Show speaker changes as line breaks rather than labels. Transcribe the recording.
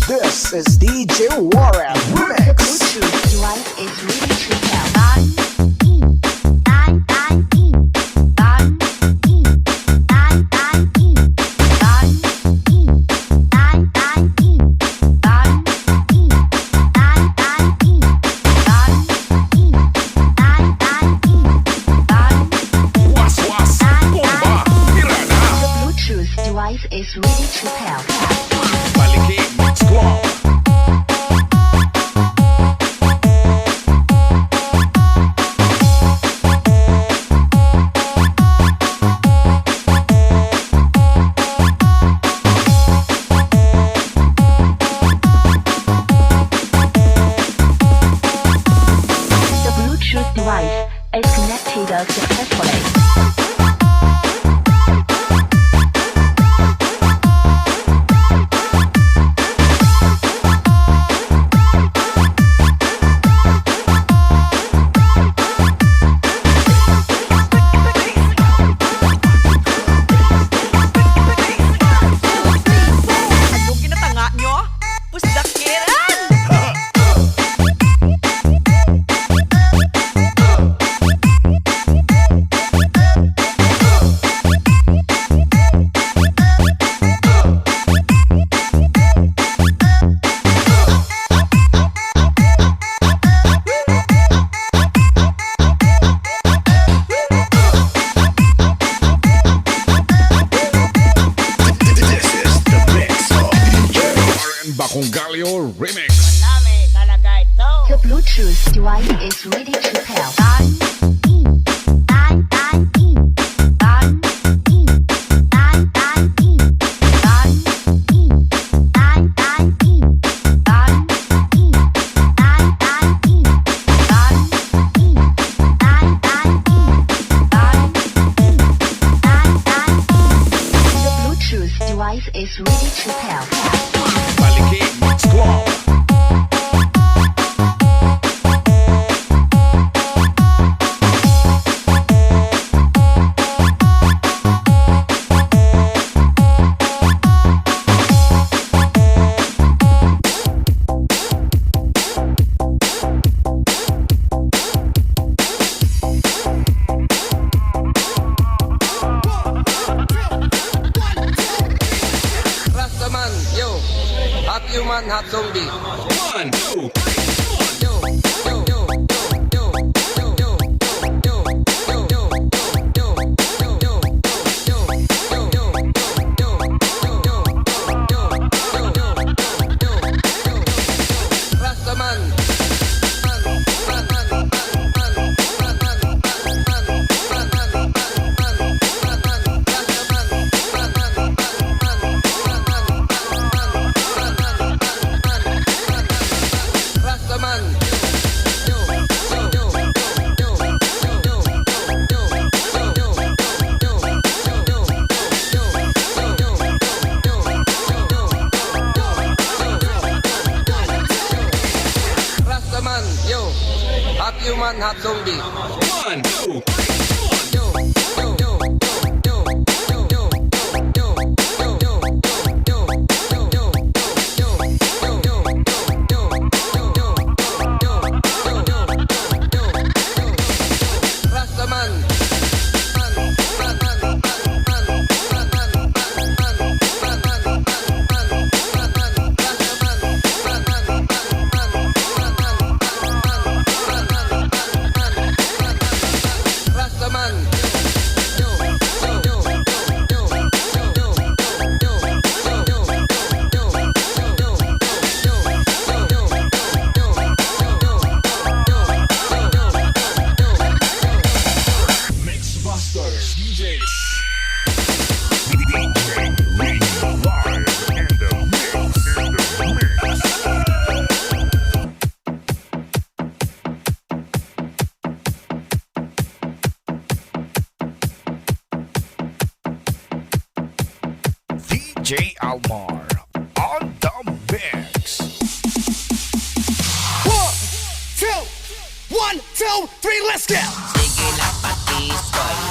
This is DJ Warren Remix.
Bluetooth device is ready to pair. Is ready to pair.
Balikin Squad.
The Bluetooth device is connected successfully.
Bakungalio Remix.
The Bluetooth device is ready to pair. The Bluetooth device is ready to pair.
Balikin Squad.
Rastaman, yo, half human, half zombie.
1, 2, 3.
Yo, yo, yo, yo, yo, yo, yo, yo, yo, yo, yo, Rastaman. Yo, half human, half zombie.
1, 2, 3.
Yo, yo, yo, yo, yo, yo, yo, yo, yo, yo, yo, Rastaman.
Mixbusters DJs. DJ Ring live in the mix. DJ Almar on the mix.
1, 2, 3, let's go.
Sige lang pati, skoy.